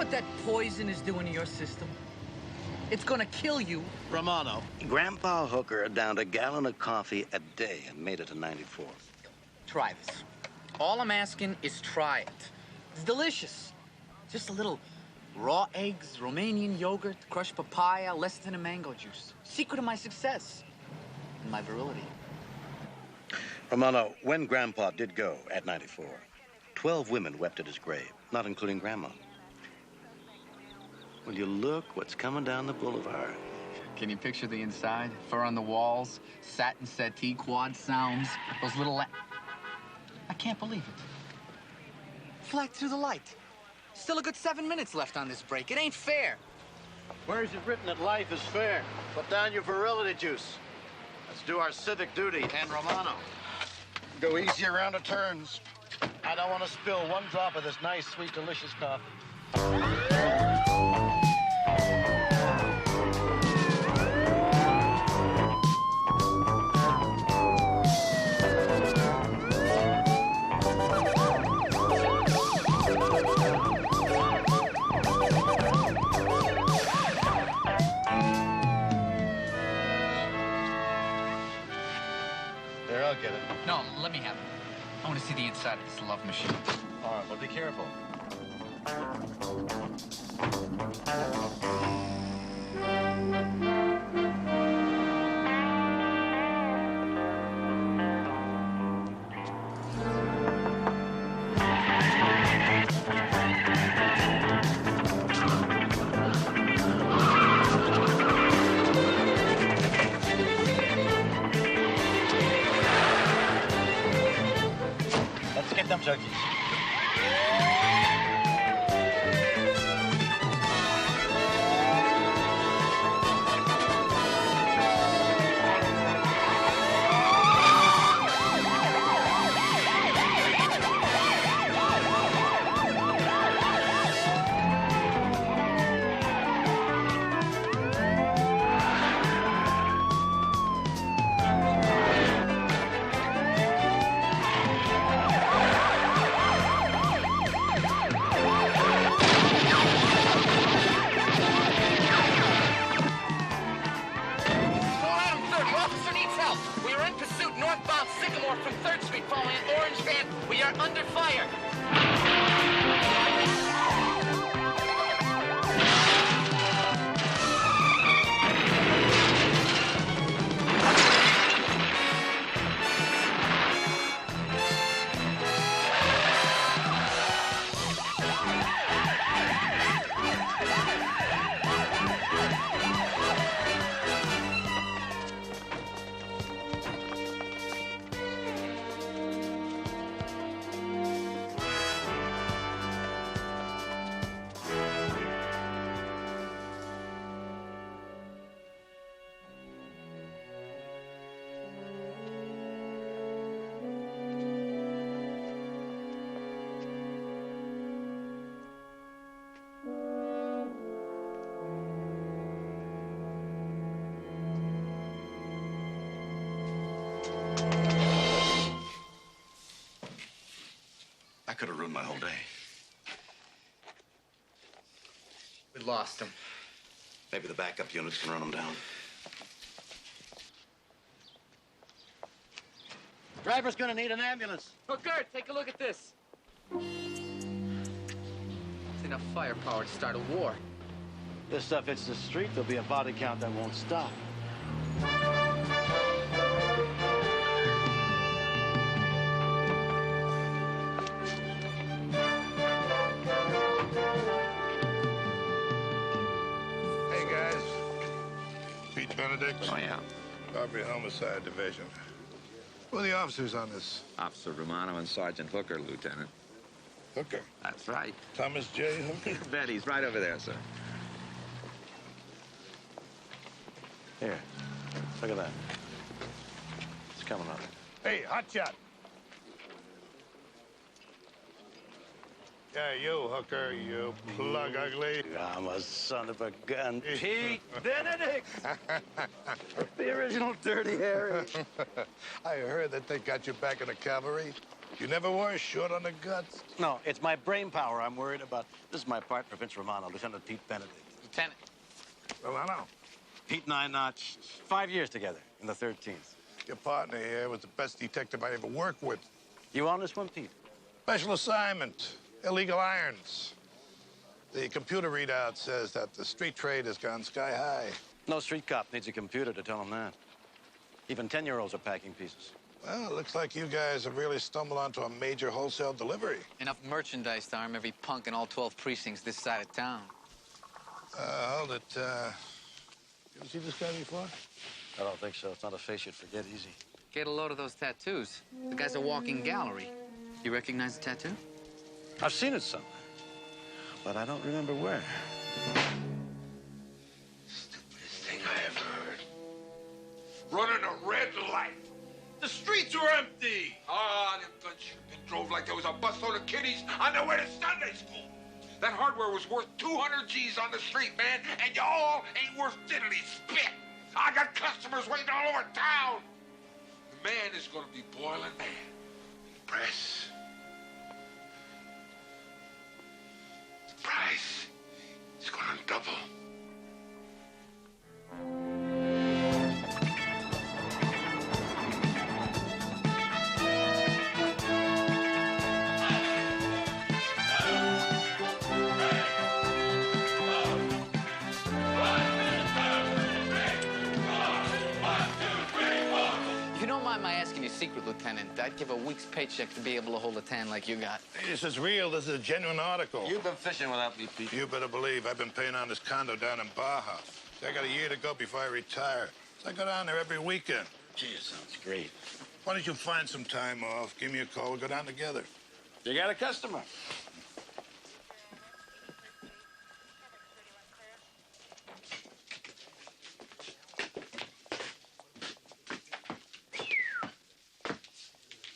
what that poison is doing to your system? It's gonna kill you. Romano. Grandpa Hooker downed a gallon of coffee a day and made it to 94. Try this. All I'm asking is try it. It's delicious. Just a little raw eggs, Romanian yogurt, crushed papaya, lecithin and mango juice. Secret of my success and my virility. Romano, when Grandpa did go at 94, 12 women wept at his grave, not including Grandma. Will you look what's coming down the boulevard? Can you picture the inside? Fur on the walls, satin settee, quad sounds, those little I can't believe it. Flat through the light. Still a good 7 minutes left on this break. It ain't fair. Where is it written that life is fair? Put down your virility juice. Let's do our civic duty, and Romano. Go easy around the turns. I don't want to spill one drop of this nice, sweet, delicious coffee. There, I'll get it. No, let me have it. I want to see the inside of this love machine. All right, well, be careful. Let's get them turkeys. From 3rd Street following an orange van. We are under fire. I could have ruined my whole day. We lost him. Maybe the backup units can run them down. Driver's gonna need an ambulance. Hooker, take a look at this. It's enough firepower to start a war. This stuff hits the street, there'll be a body count that won't stop. Hey, guys. Pete Benedict. Oh, yeah. Robbery Homicide Division. Who are the officers on this? Officer Romano and Sergeant Hooker, Lieutenant. Hooker. That's right. Thomas J. Hooker. You bet. He's right over there, sir. Here, look at that. It's coming up. Hey, hotshot. Yeah, you, Hooker, you plug ugly. I'm a son of a gun. Pete Benedict! The original Dirty Harry. I heard that they got you back in the cavalry. You never were short on the guts. No, it's my brain power I'm worried about. This is my partner, Vince Romano, Lieutenant Pete Benedict. Lieutenant. Romano, Pete and I notched 5 years together in the 13th. your partner here was the best detective I ever worked with. You on this one, Pete? Special assignment, illegal irons. The computer readout says that the street trade has gone sky high. No street cop needs a computer to tell him that. Even 10-year-olds are packing pieces. Well, it looks like you guys have really stumbled onto a major wholesale delivery. Enough merchandise to arm every punk in all 12 precincts this side of town. Hold it. You ever see this guy before? I don't think so. It's not a face you'd forget easy. Get a load of those tattoos. The guy's a walking gallery. You recognize the tattoo? I've seen it somewhere, but I don't remember where. Stupidest thing I ever heard. Running a red light. The streets are empty. Ah, them gunships drove like there was a busload of kiddies on their way to Sunday school. That hardware was worth 200 G's on the street, man, and y'all ain't worth diddly spit. I got customers waiting all over town. The man is gonna be boiling mad. Press. The price is gonna double. If you don't mind my asking you secret, Lieutenant, I'd give a week's paycheck to be able to hold a tan like you got. This is real. This is a genuine article. You've been fishing without me, Pete. You better believe I've been paying on this condo down in Baja. I got a year to go before I retire. So I go down there every weekend. Gee, it sounds great. Why don't you find some time off? Give me a call. We'll go down together. You got a customer.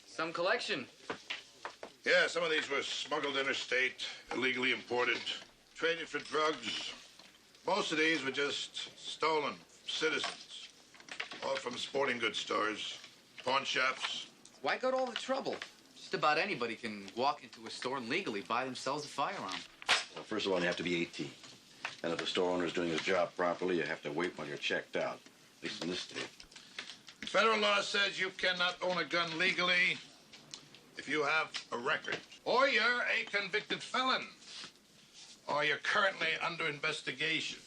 Some collection. Yeah, some of these were smuggled interstate, illegally imported, traded for drugs. Most of these were just stolen citizens, all from sporting goods stores, pawn shops. Why go to all the trouble? Just about anybody can walk into a store and legally buy themselves a firearm. Well, first of all, you have to be 18. And if the store owner is doing his job properly, you have to wait while you're checked out, at least in this state. Federal law says you cannot own a gun legally if you have a record, or you're a convicted felon, or you're currently under investigation.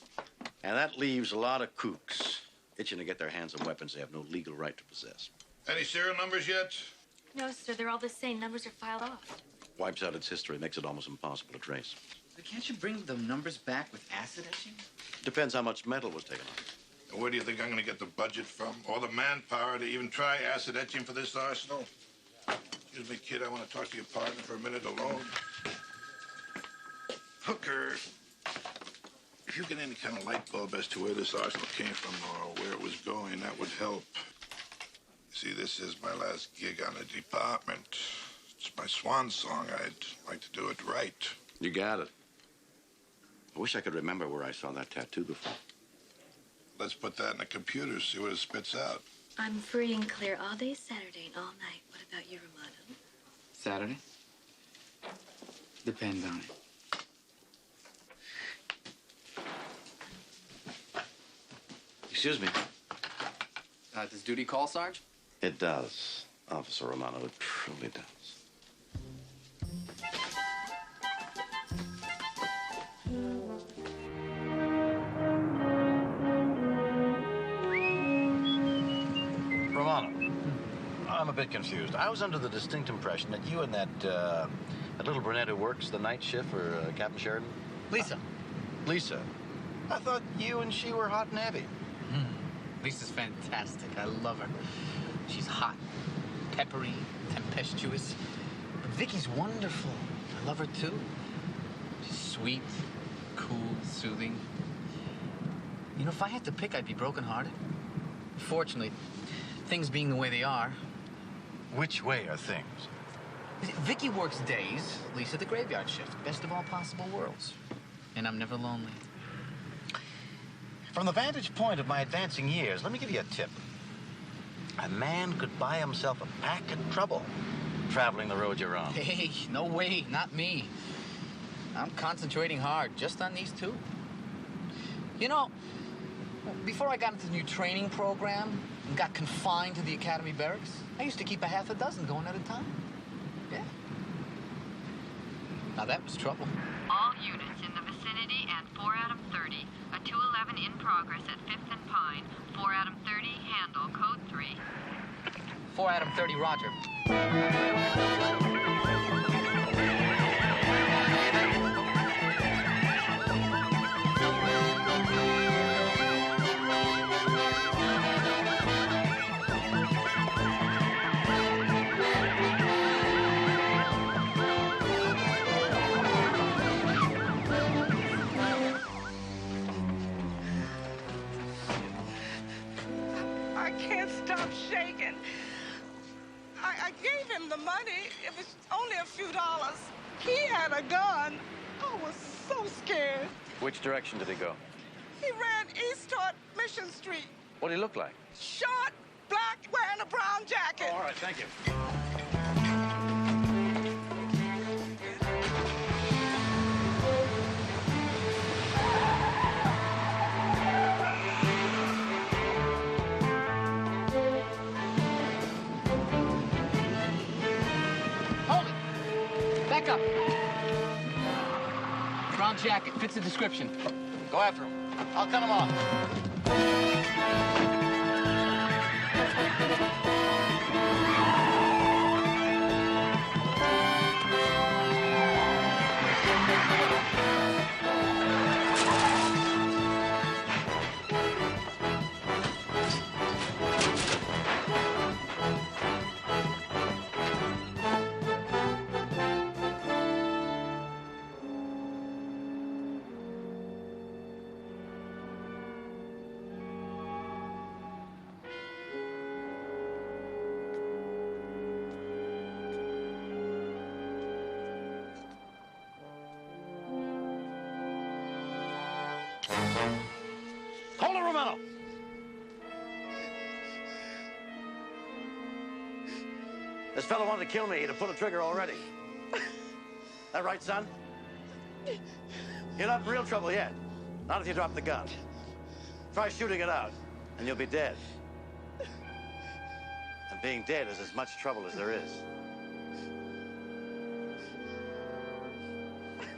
And that leaves a lot of kooks itching to get their hands on weapons they have no legal right to possess. Any serial numbers yet? No, sir, they're all the same. Numbers are filed off. Wipes out its history, makes it almost impossible to trace. But can't you bring the numbers back with acid etching? Depends how much metal was taken off. And where do you think I'm going to get the budget from, or the manpower to even try acid etching for this arsenal? Excuse me, kid, I want to talk to your partner for a minute alone. Hooker, if you get any kind of light bulb as to where this arsenal came from or where it was going, that would help. See, this is my last gig on the department. It's my swan song. I'd like to do it right. You got it. I wish I could remember where I saw that tattoo before. Let's put that in the computer, see what it spits out. I'm free and clear all day Saturday and all night. What about you, Romano? Saturday? Depends on it. Excuse me. Does duty call, Sarge? It does, Officer Romano. It truly does. Romano, I'm a bit confused. I was under the distinct impression that you and that little brunette who works the night shift for Captain Sheridan. Lisa. Lisa. I thought you and she were hot and heavy. Lisa's fantastic. I love her. She's hot, peppery, tempestuous. But Vicky's wonderful. I love her too. She's sweet, cool, soothing. You know, if I had to pick, I'd be brokenhearted. Fortunately, things being the way they are. Which way are things? Vicky works days, Lisa the graveyard shift. Best of all possible worlds. And I'm never lonely. From the vantage point of my advancing years, let me give you a tip. A man could buy himself a pack of trouble traveling the road you're on. Hey, no way, not me. I'm concentrating hard just on these two. You know, before I got into the new training program and got confined to the academy barracks, I used to keep a half a dozen going at a time. Yeah. Now that was trouble. All units in the vicinity and 4 Adam 30. A 211 in progress at 5th and Pine. 4 Adam 30, handle, code 3. 4 Adam 30, roger. I can't stop shaking. I gave him the money. It was only a few dollars. He had a gun. I was so scared. Which direction did he go? He ran east toward Mission Street. What did he look like? Short, black, wearing a brown jacket. All right, thank you. Hold it! Back up. Brown jacket, fits the description. Go after him. I'll cut him off. Hold it, Romano! This fellow wanted to kill me. He'd have pulled the trigger already. That right, son? You're not in real trouble yet. Not if you drop the gun. Try shooting it out, and you'll be dead. And being dead is as much trouble as there is.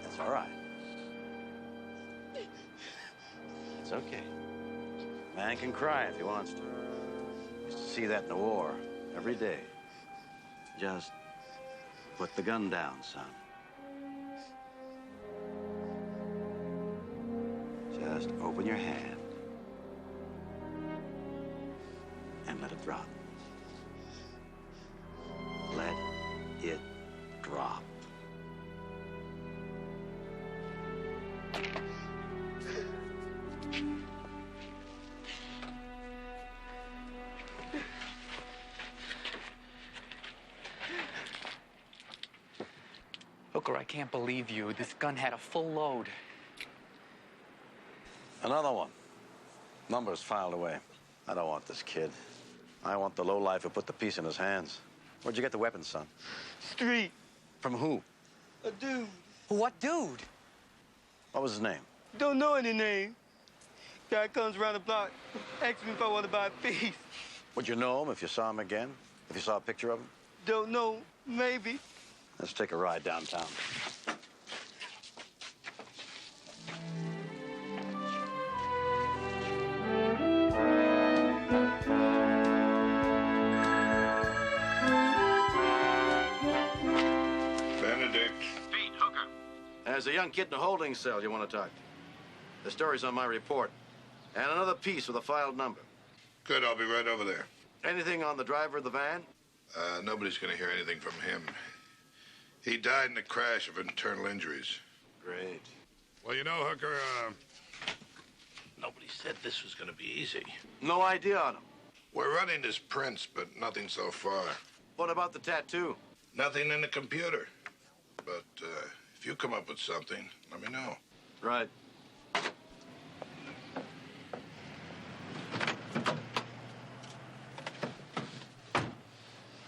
That's all right. It's okay. Man can cry if he wants to. Used to see that in the war every day. Just put the gun down, son. Just open your hand and let it drop. Let it drop. Hooker, I can't believe you. This gun had a full load. Another one. Numbers filed away. I don't want this kid. I want the lowlife who put the piece in his hands. Where'd you get the weapon, son? Street. From who? A dude. What dude? What was his name? Don't know any name. Guy comes around the block, asks me if I want to buy a piece. Would you know him if you saw him again? If you saw a picture of him? Don't know. Maybe. Let's take a ride downtown. Benedict. Pete, Hooker. There's a young kid in a holding cell you want to talk to. The story's on my report. And another piece with a filed number. Good, I'll be right over there. Anything on the driver of the van? Nobody's going to hear anything from him. He died in a crash of internal injuries. Great. Well, you know, Hooker, nobody said this was going to be easy. No idea on him. We're running his prints, but nothing so far. What about the tattoo? Nothing in the computer. But if you come up with something, let me know. Right.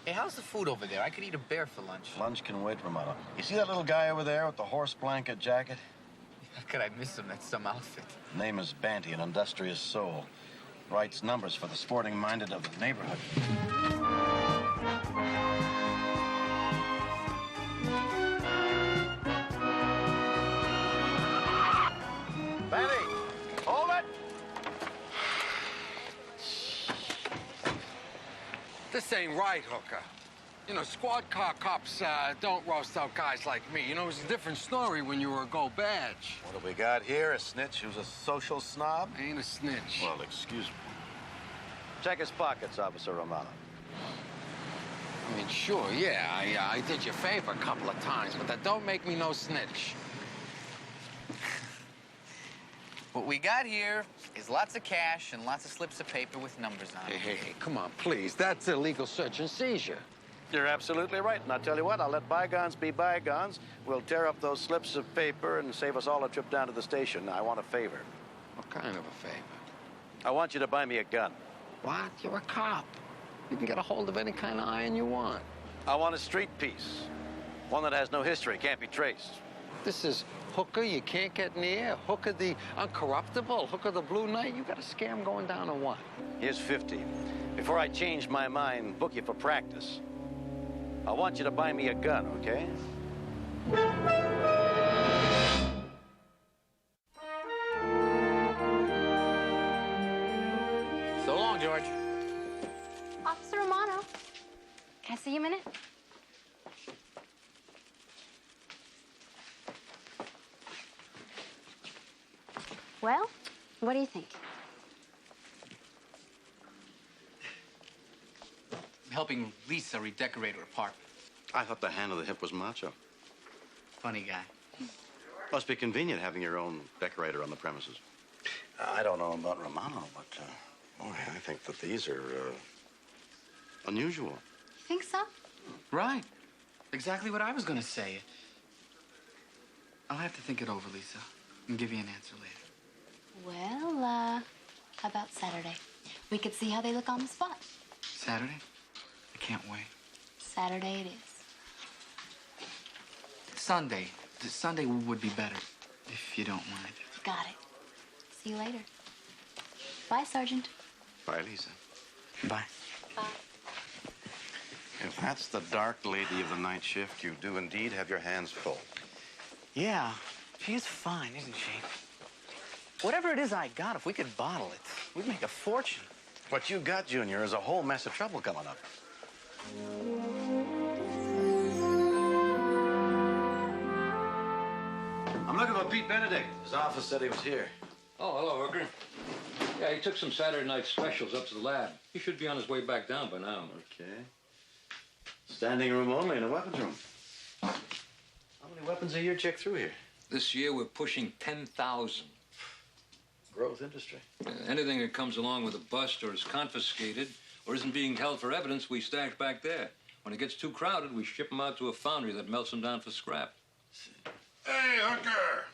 Hey, how's the food over there? I could eat a bear for lunch. Lunch can wait, Romano. You see that little guy over there with the horse blanket jacket? How could I miss him? That's some outfit. Name is Banty, an industrious soul. Writes numbers for the sporting-minded of the neighborhood. Banty, hold it! This ain't right, Hooker. You know, squad car cops don't roast out guys like me. You know, it was a different story when you were a gold badge. What do we got here? A snitch who's a social snob? I ain't a snitch. Well, excuse me. Check his pockets, Officer Romano. I mean, sure, yeah, I did you a favor a couple of times, but that don't make me no snitch. What we got here is lots of cash and lots of slips of paper with numbers on them. Hey, come on, please. That's illegal search and seizure. You're absolutely right. And I'll tell you what, I'll let bygones be bygones. We'll tear up those slips of paper and save us all a trip down to the station. I want a favor. What kind of a favor? I want you to buy me a gun. What? You're a cop. You can get a hold of any kind of iron you want. I want a street piece. One that has no history, can't be traced. This is Hooker you can't get near. Hooker the uncorruptible. Hooker the Blue Knight. You got a scam going down or what? Here's 50. Before I change my mind, book you for practice. I want you to buy me a gun, okay? So long, George. Officer Romano, can I see you a minute? Well, what do you think? I'm helping Lisa redecorate her apartment. I thought the hand of the hip was macho. Funny guy. Must be convenient having your own decorator on the premises. I don't know about Romano, but boy, I think that these are unusual. You think so? Right. Exactly what I was going to say. I'll have to think it over, Lisa, and give you an answer later. Well, how about Saturday? We could see how they look on the spot. Saturday? I can't wait. Saturday it is. Sunday. Sunday would be better, if you don't mind. Got it. See you later. Bye, Sergeant. Bye, Lisa. Bye. Bye. If that's the dark lady of the night shift, you do indeed have your hands full. Yeah, she is fine, isn't she? Whatever it is I got, if we could bottle it, we'd make a fortune. What you got, Junior, is a whole mess of trouble coming up. I'm looking for Pete Benedict. His office said he was here. Oh, hello, Hooker. Yeah, he took some Saturday night specials up to the lab. He should be on his way back down by now. Okay. Standing room only in a weapons room. How many weapons a year check through here? This year, we're pushing 10,000. Growth industry. Anything that comes along with a bust or is confiscated or isn't being held for evidence, we stash back there. When it gets too crowded, we ship them out to a foundry that melts them down for scrap. Hey, Hooker!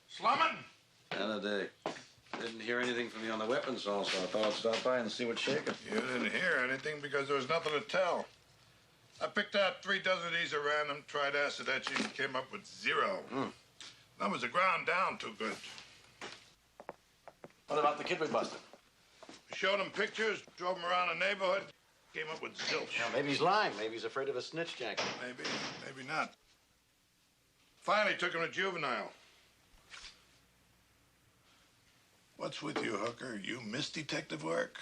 Slumming? Benedict. Didn't hear anything from you on the weapons haul, so I thought I'd stop by and see what's shaking. You didn't hear anything because there was nothing to tell. I picked out 3 dozen of these at random, tried acid etching, and came up with 0. Numbers are ground down too good. What about the kid we busted? We showed him pictures, drove him around the neighborhood, came up with zilch. Now, maybe he's lying. Maybe he's afraid of a snitch jacket. Maybe, maybe not. Finally took him to juvenile. What's with you, Hooker? You miss detective work?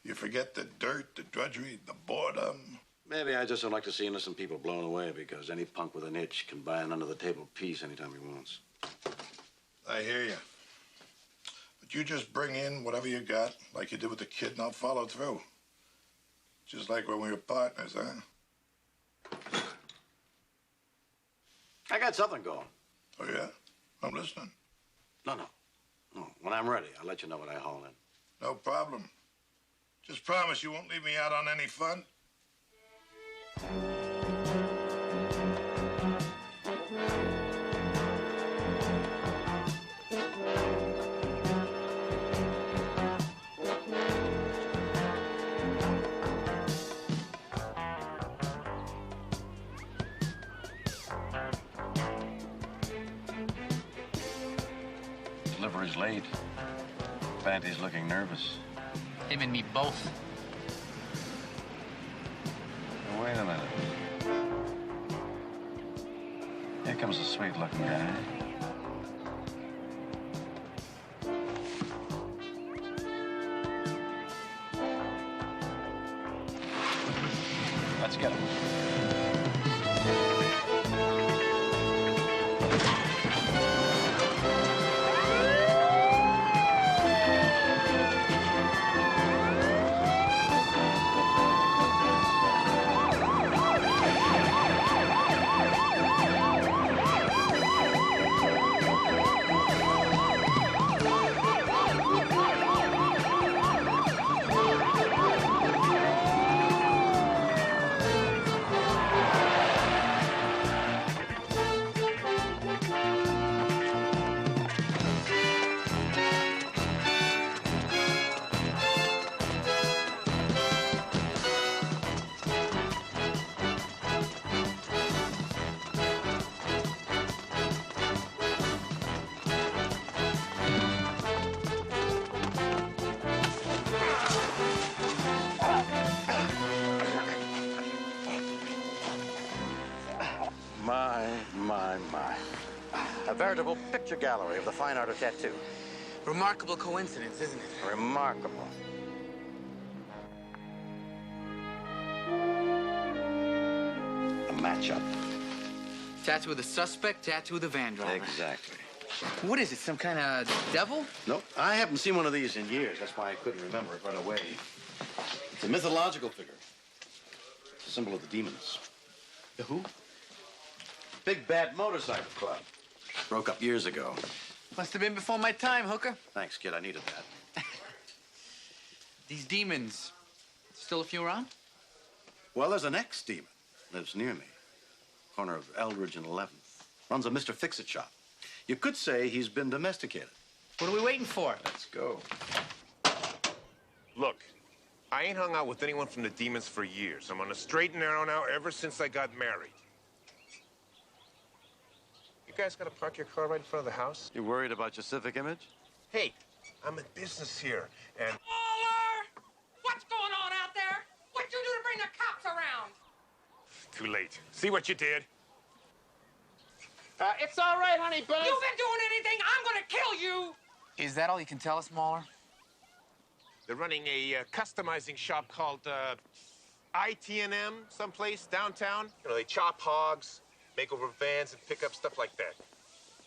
You forget the dirt, the drudgery, the boredom? Maybe I just don't like to see innocent people blown away because any punk with an itch can buy an under-the-table piece anytime he wants. I hear you. But you just bring in whatever you got, like you did with the kid, and I'll follow through. Just like when we were partners, huh? I got something going. Oh, yeah? I'm listening. No. When I'm ready, I'll let you know what I haul in. No problem. Just promise you won't leave me out on any fun. Delivery's late. Banty's looking nervous. Him and me both. Wait a minute. Here comes a sweet-looking guy. Let's get him. My. A veritable picture gallery of the fine art of tattoo. Remarkable coincidence, isn't it? Remarkable. A matchup. Tattoo of the suspect, tattoo of the van driver. Exactly. What is it, some kind of devil? Nope. I haven't seen one of these in years. That's why I couldn't remember it right away. It's a mythological figure. It's a symbol of the demons. The who? Big Bad Motorcycle Club. Broke up years ago. Must have been before my time, Hooker. Thanks, kid. I needed that. These demons, still a few around? Well, there's an ex-demon. Lives near me. Corner of Eldridge and 11th. Runs a Mr. Fix-It shop. You could say he's been domesticated. What are we waiting for? Let's go. Look, I ain't hung out with anyone from the demons for years. I'm on a straight and narrow now ever since I got married. You guys gotta park your car right in front of the house? You worried about your civic image? Hey, I'm in business here, and... Caller! What's going on out there? What'd you do to bring the cops around? Too late. See what you did? It's all right, honey bunny. You've been doing anything, I'm gonna kill you! Is that all you can tell us, Mauler? They're running a customizing shop called ITNM someplace downtown. You know, they chop hogs, make over vans, and pick up stuff like that.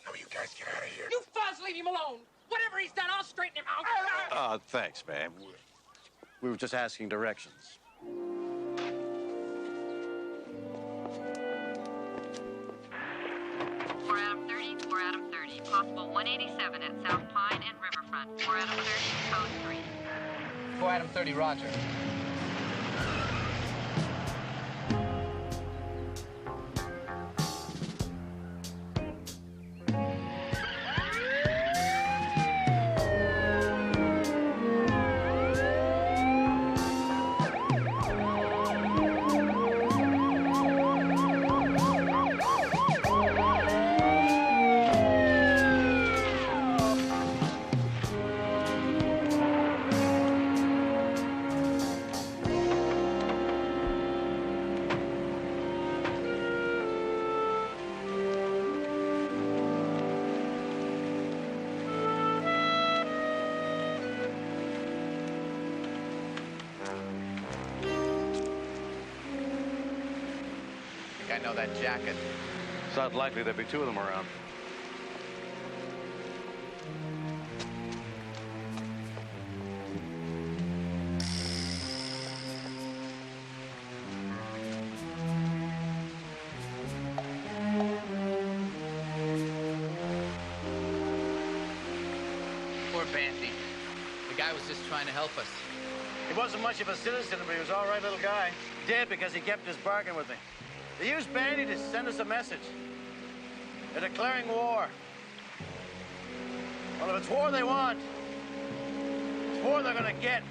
How about you guys get out of here? You fuzz, leave him alone. Whatever he's done, I'll straighten him out. Thanks, man. We were just asking directions. 4 Adam 30, 4 Adam 30. Possible 187 at South Pine and Riverfront. 4 Adam 30, code 3. 4 Adam 30, roger. I know that jacket. It's not likely there'll be two of them around. Poor Banty. The guy was just trying to help us. He wasn't much of a citizen, but he was all right little guy. Dead because he kept his bargain with me. They used Banty to send us a message. They're declaring war. Well, if it's war they want, it's war they're gonna get.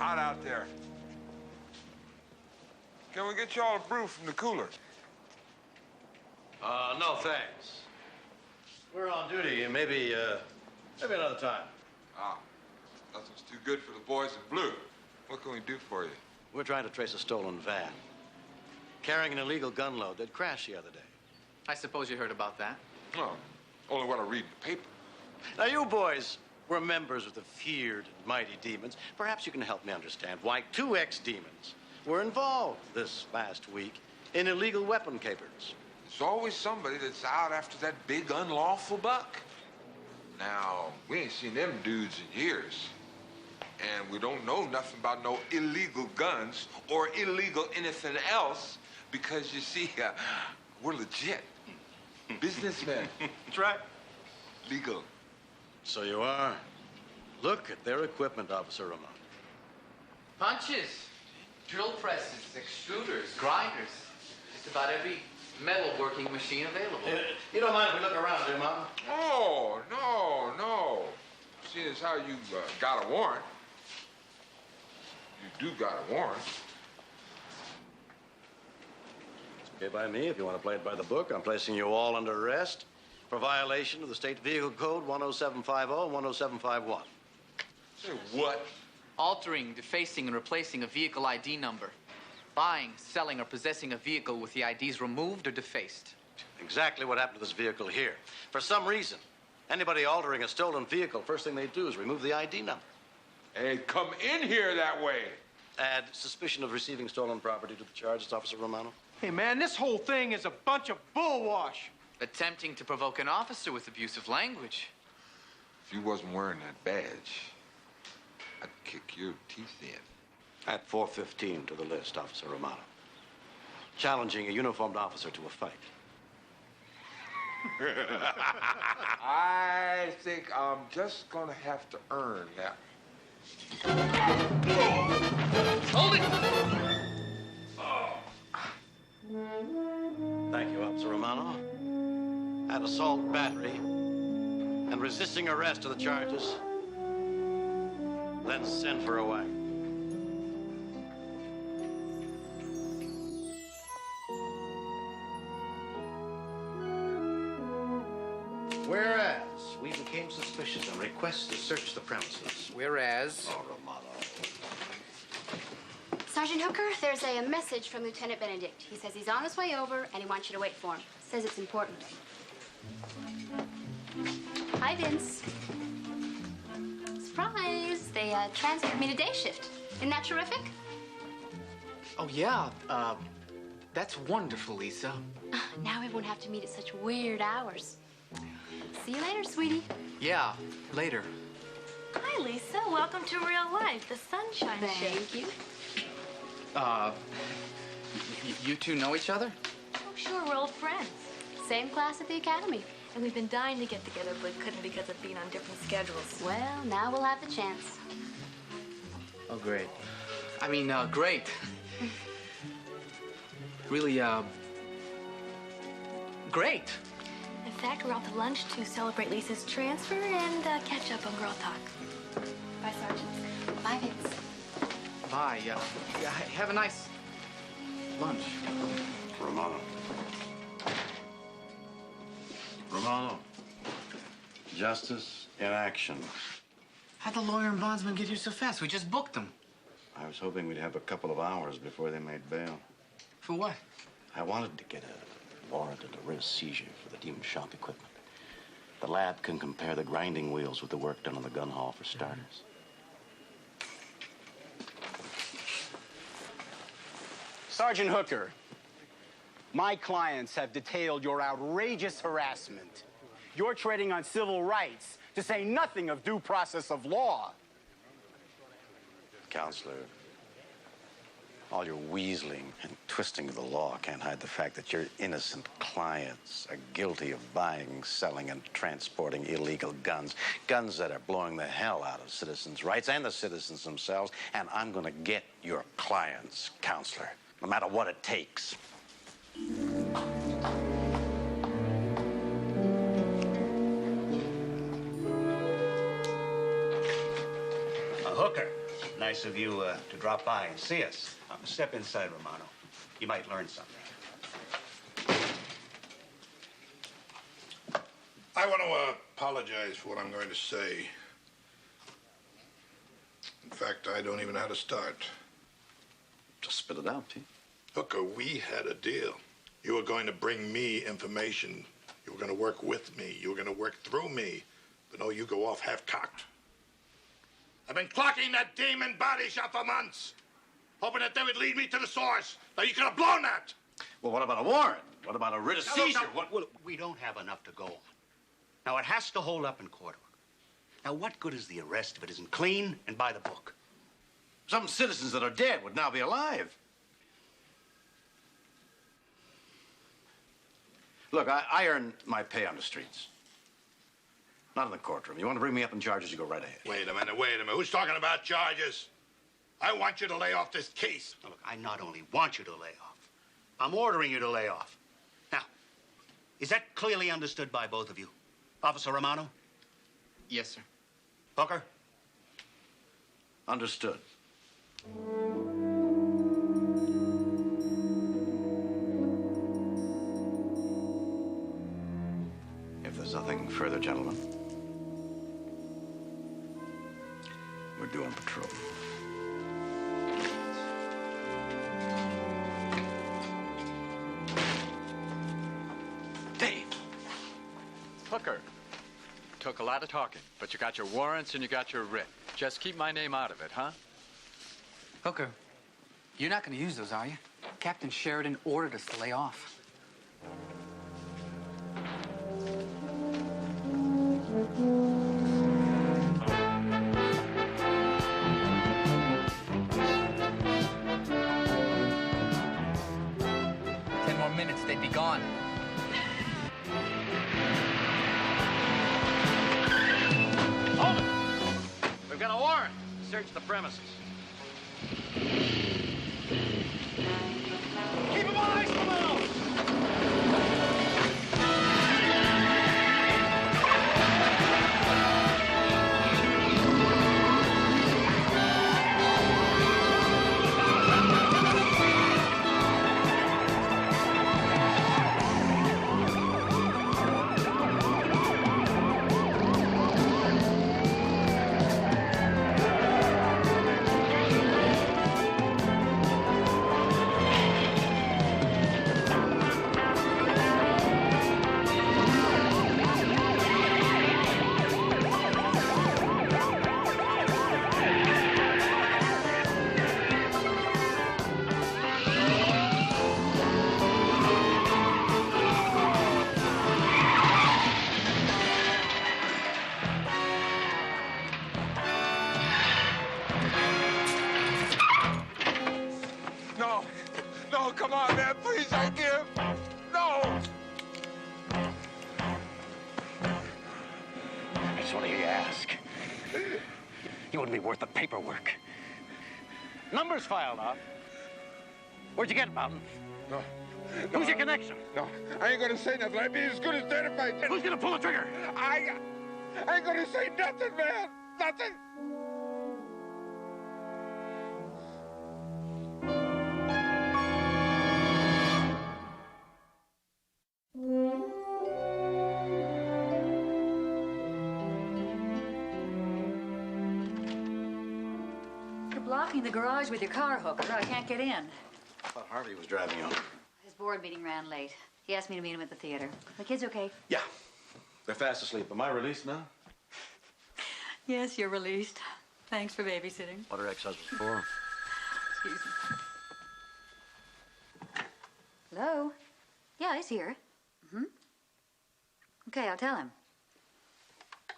hot out there. Can we get y'all a brew from the cooler? No, thanks. We're on duty, and maybe another time. Ah, nothing's too good for the boys in blue. What can we do for you? We're trying to trace a stolen van. Carrying an illegal gun load that crashed the other day. I suppose you heard about that. No, only what I read in the paper. Now, you boys were members of the feared and mighty demons. Perhaps you can help me understand why 2 ex-demons were involved this last week in illegal weapon capers. There's always somebody that's out after that big unlawful buck. Now, we ain't seen them dudes in years. And we don't know nothing about no illegal guns or illegal anything else because, you see, we're legit. Businessmen. That's right. Legal. So you are. Look at their equipment, Officer Ramon. Punches, drill presses, extruders, grinders. Just about every metalworking machine available. You don't mind if we look around, do you, Mom? Oh, no. Seeing as how you got a warrant. You do got a warrant. It's okay by me. If you want to play it by the book, I'm placing you all under arrest for violation of the State Vehicle Code 10750 and 10751. Say what? Altering, defacing, and replacing a vehicle ID number. Buying, selling, or possessing a vehicle with the IDs removed or defaced. Exactly what happened to this vehicle here. For some reason, anybody altering a stolen vehicle, first thing they do is remove the ID number. Hey, come in here that way. Add suspicion of receiving stolen property to the charges, Officer Romano. Hey, man, this whole thing is a bunch of bullwash. Attempting to provoke an officer with abusive language. If you wasn't wearing that badge, I'd kick your teeth in. Add 415 to the list, Officer Romano. Challenging a uniformed officer to a fight. I think I'm just gonna have to earn that. Hold it! Thank you, Officer Romano. Add assault, battery, and resisting arrest to the charges. Then send for a wagon. Whereas we became suspicious and request to search the premises. Whereas... Oh, Romano. Sergeant Hooker, there's a message from Lieutenant Benedict. He says he's on his way over and he wants you to wait for him. Says it's important. Hi, Vince. Surprise! They transferred me to day shift. Isn't that terrific? Oh, yeah. That's wonderful, Lisa. Now we won't have to meet at such weird hours. See you later, sweetie. Yeah, later. Hi, Lisa. Welcome to real life, the Sunshine Thank Show. you. You two know each other? Oh, sure, we're old friends. Same class at the academy. And we've been dying to get together, but couldn't because of being on different schedules. Well, now we'll have the chance. Oh, great. I mean, great. Really, great. In fact, we're out to lunch to celebrate Lisa's transfer and catch up on Girl Talk. Bye, Sergeant. Bye, Vince. Bye. Have a nice lunch. Romano. Romano. Justice in action. How'd the lawyer and bondsman get here so fast? We just booked them. I was hoping we'd have a couple of hours before they made bail. For what? I wanted to get a warrant and a writ of seizure for the demon shop equipment. The lab can compare the grinding wheels with the work done on the gun hall for starters. Sergeant Hooker, my clients have detailed your outrageous harassment. You're treading on civil rights, to say nothing of due process of law. Counselor, all your weaseling and twisting of the law can't hide the fact that your innocent clients are guilty of buying, selling, and transporting illegal guns. Guns that are blowing the hell out of citizens' rights and the citizens themselves. And I'm gonna get your clients, Counselor, no matter what it takes. Hooker, Nice of you to drop by and see us. Step inside, Romano. You might learn something. I want to apologize for what I'm going to say. In fact, I don't even know how to start. Just spit it out, Pete. Hooker, we had a deal. You were going to bring me information. You were going to work with me. You were going to work through me. But no, you go off half-cocked. I've been clocking that demon body shop for months, hoping that they would lead me to the source. Now, you could have blown that. Well, what about a warrant? What about a writ of seizure? We don't have enough to go on. Now, it has to hold up in court. Now, what good is the arrest if it isn't clean and by the book? Some citizens that are dead would now be alive. Look, I earn my pay on the streets. Not in the courtroom. You want to bring me up in charges, you go right ahead. Wait a minute. Who's talking about charges? I want you to lay off this case. Now, look, I not only want you to lay off, I'm ordering you to lay off. Now, is that clearly understood by both of you? Officer Romano? Yes, sir. Hooker? Understood. If there's nothing further, gentlemen, we're due on patrol. Dave! Hooker. Took a lot of talking, but you got your warrants and you got your writ. Just keep my name out of it, huh? Hooker, you're not going to use those, are you? Captain Sheridan ordered us to lay off. They'd be gone. Hold it! We've got a warrant to search the premises. Keep them on ice, Romano! No, come on, man. Please, I give. No. I just want to hear you ask. You wouldn't be worth the paperwork. Numbers filed off. Where'd you get it, Mountain? No. Who's your connection? No, I ain't gonna say nothing. I'd be as good as dead if I did. Who's gonna pull the trigger? I ain't gonna say nothing, man. Nothing. You're blocking the garage with your car, Hooker. I can't get in. I thought Harvey was driving you home. His board meeting ran late. He asked me to meet him at the theater. The kids okay? Yeah. They're fast asleep. Am I released now? Yes, you're released. Thanks for babysitting. What are ex-husbands for? Excuse me. Hello? Yeah, he's here. Okay, I'll tell him.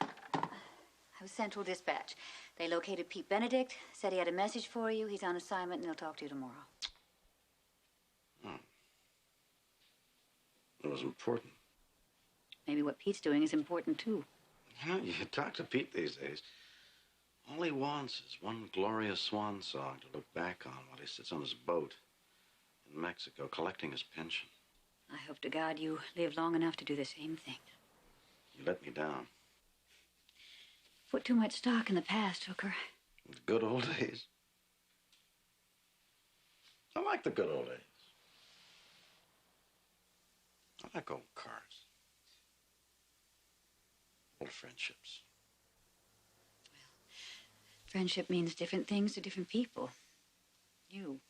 I was Central Dispatch. They located Pete Benedict, said he had a message for you. He's on assignment, and he'll talk to you tomorrow. It was important. Maybe what Pete's doing is important, too. You know, you talk to Pete these days. All he wants is one glorious swan song to look back on while he sits on his boat in Mexico collecting his pension. I hope to God you live long enough to do the same thing. You let me down. Put too much stock in the past, Hooker. The Good old days. I like the good old days. I like old cars. Old friendships. Friendship means different things to different people. You'd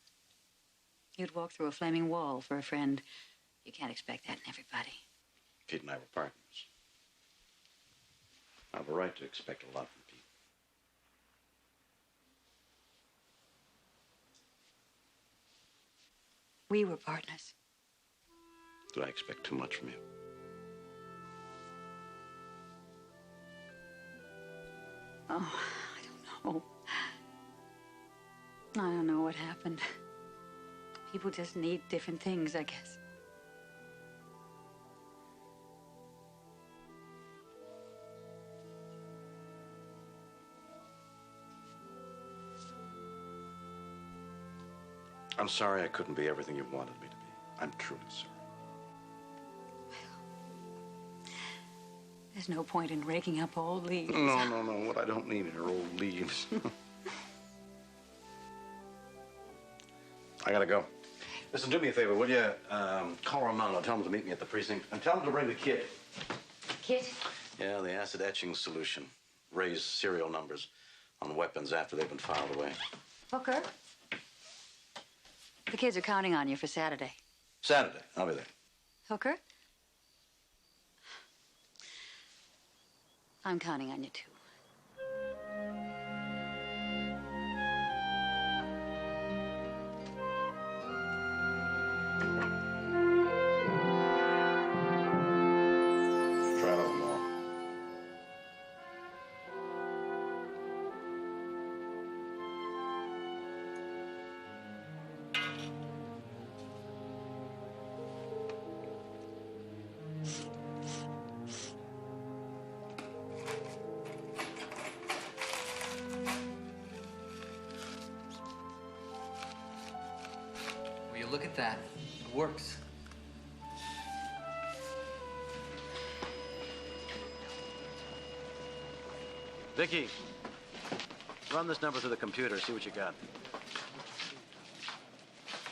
walk through a flaming wall for a friend. You can't expect that in everybody. Pete and I were partners. I have a right to expect a lot from Pete. We were partners. Did I expect too much from you? Oh, I don't know. I don't know what happened. People just need different things, I guess. I'm sorry I couldn't be everything you wanted me to be. I'm truly sorry. There's no point in raking up old leaves. No. What I don't need are old leaves. I gotta go. Listen, do me a favor, will you? Call Romano, tell him to meet me at the precinct, and tell him to bring the kit. Kit? Yeah, the acid etching solution. Raise serial numbers on weapons after they've been filed away. Hooker? The kids are counting on you for Saturday. Saturday, I'll be there. Hooker? I'm counting on you, too. Try a little more. Will you look at that? It works. Vicky, run this number through the computer, see what you got.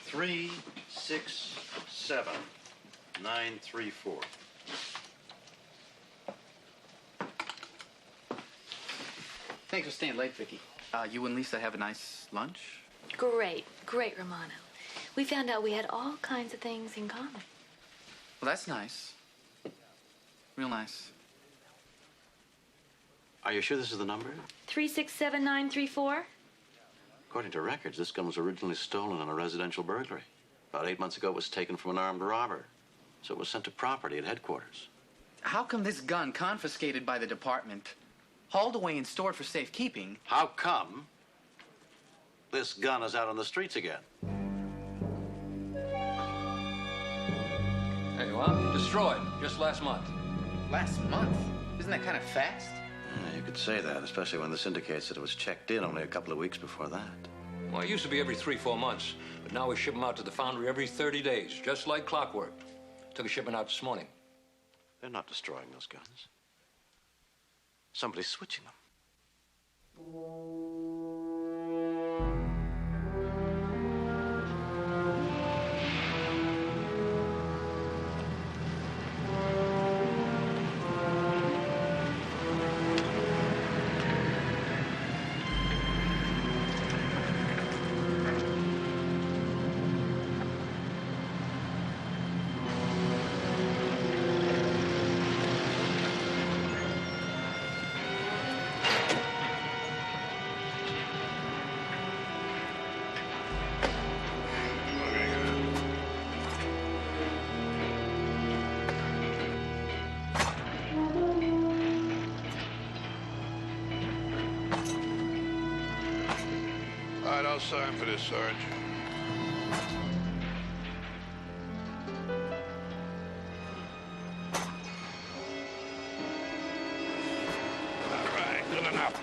367934. Thanks for staying late, Vicky. You and Lisa have a nice lunch? Great, Romano. We found out we had all kinds of things in common. Well, that's nice. Real nice. Are you sure this is the number? 367934. According to records, this gun was originally stolen in a residential burglary. About 8 months ago, it was taken from an armed robber. So it was sent to property at headquarters. How come this gun, confiscated by the department, hauled away and stored for safekeeping? How come this gun is out on the streets again? There you are. Destroyed just last month. Last month? Isn't that kind of fast? You could say that, especially when this indicates that it was checked in only a couple of weeks before that. Well, it used to be every 3-4 months, but now we ship them out to the foundry every 30 days, just like clockwork. Took a shipment out this morning. They're not destroying those guns. Somebody's switching them. All right, I'll sign for this, Sarge. All right, good enough.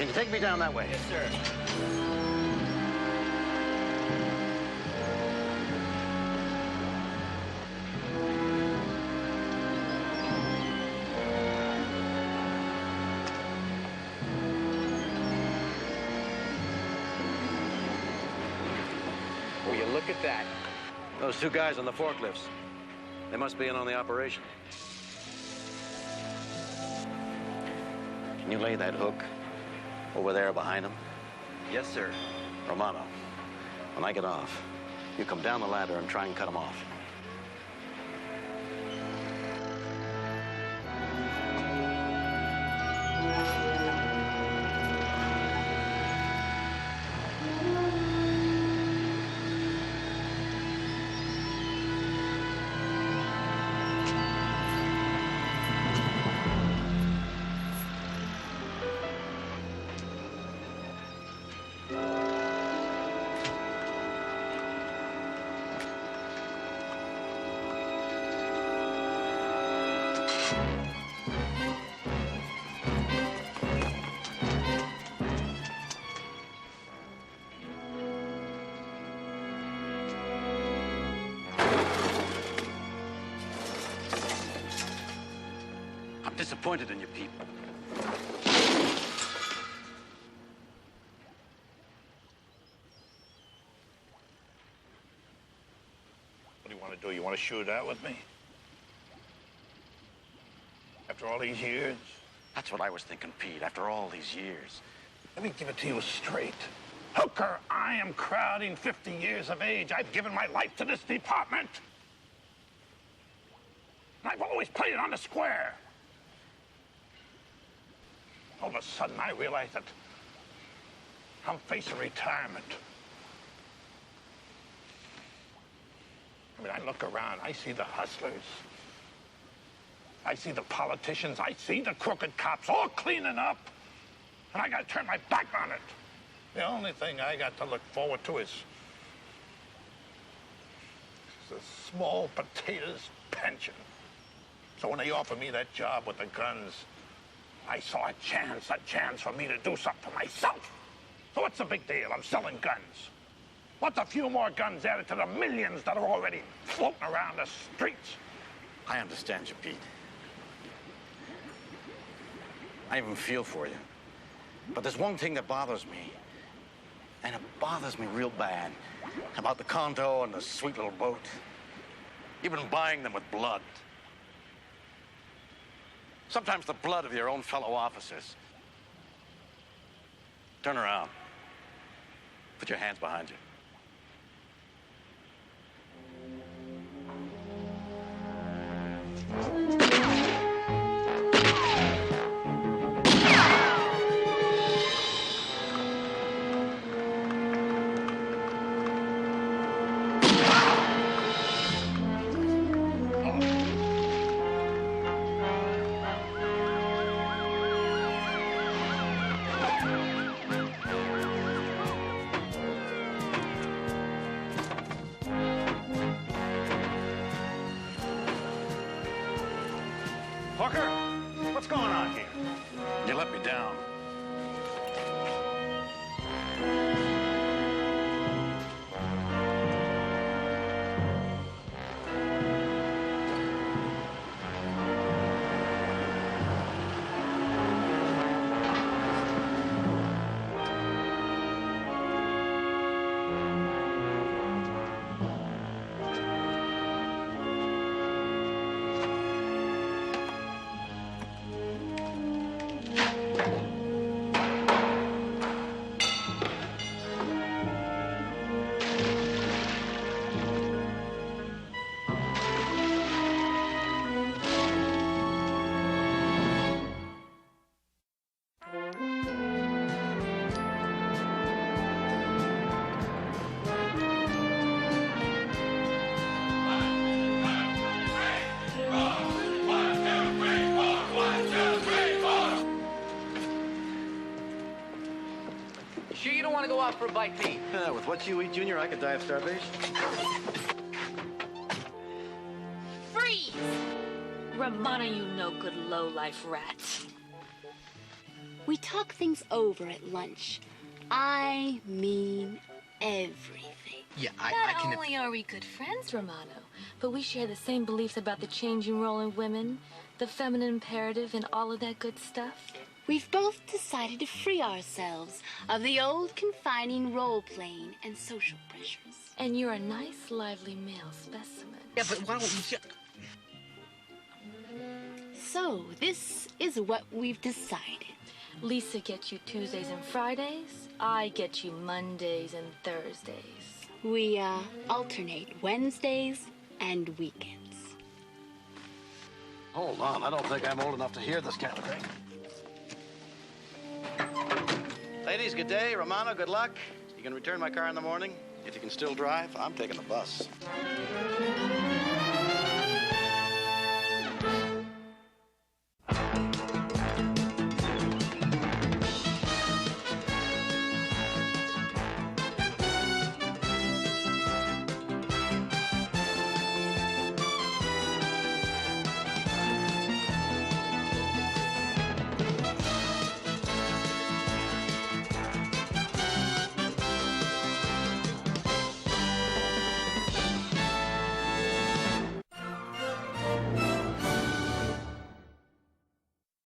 you take me down that way? Yes, sir. Will you look at that? Those two guys on the forklifts. They must be in on the operation. Can you lay that hook over there behind them? Yes, sir. Romano, when I get off, you come down the ladder and try and cut them off. I'm disappointed in you people. What do you want to do? You want to shoot it out with me? After all these years? That's what I was thinking, Pete, after all these years. Let me give it to you straight. Hooker, I am crowding 50 years of age. I've given my life to this department. And I've always played it on the square. All of a sudden, I realize that I'm facing retirement. I mean, I look around, I see the hustlers. I see the politicians, I see the crooked cops all cleaning up. And I gotta turn my back on it. The only thing I got to look forward to is a small potatoes pension. So when they offered me that job with the guns, I saw a chance for me to do something for myself. So what's the big deal? I'm selling guns. What's a few more guns added to the millions that are already floating around the streets? I understand you, Pete. I even feel for you. But there's one thing that bothers me. And it bothers me real bad. About the condo and the sweet little boat. You've been buying them with blood. Sometimes the blood of your own fellow officers. Turn around. Put your hands behind you. Hooker, what's going on here? You let me down. Sure you don't want to go out for a bite to eat? With what you eat, Junior, I could die of starvation. Freeze! Romano, you no-good low-life rat. We talk things over at lunch. I mean everything. Yeah, Not I can... only are we good friends, Romano, but we share the same beliefs about the changing role in women, the feminine imperative, and all of that good stuff. We've both decided to free ourselves of the old confining role-playing and social pressures. And you're a nice, lively male specimen. Yeah, but why don't we... So, this is what we've decided. Lisa gets you Tuesdays and Fridays. I get you Mondays and Thursdays. We, alternate Wednesdays and weekends. Hold on, I don't think I'm old enough to hear this kind of thing. Ladies, good day. Romano, good luck. You can return my car in the morning. If you can still drive, I'm taking the bus.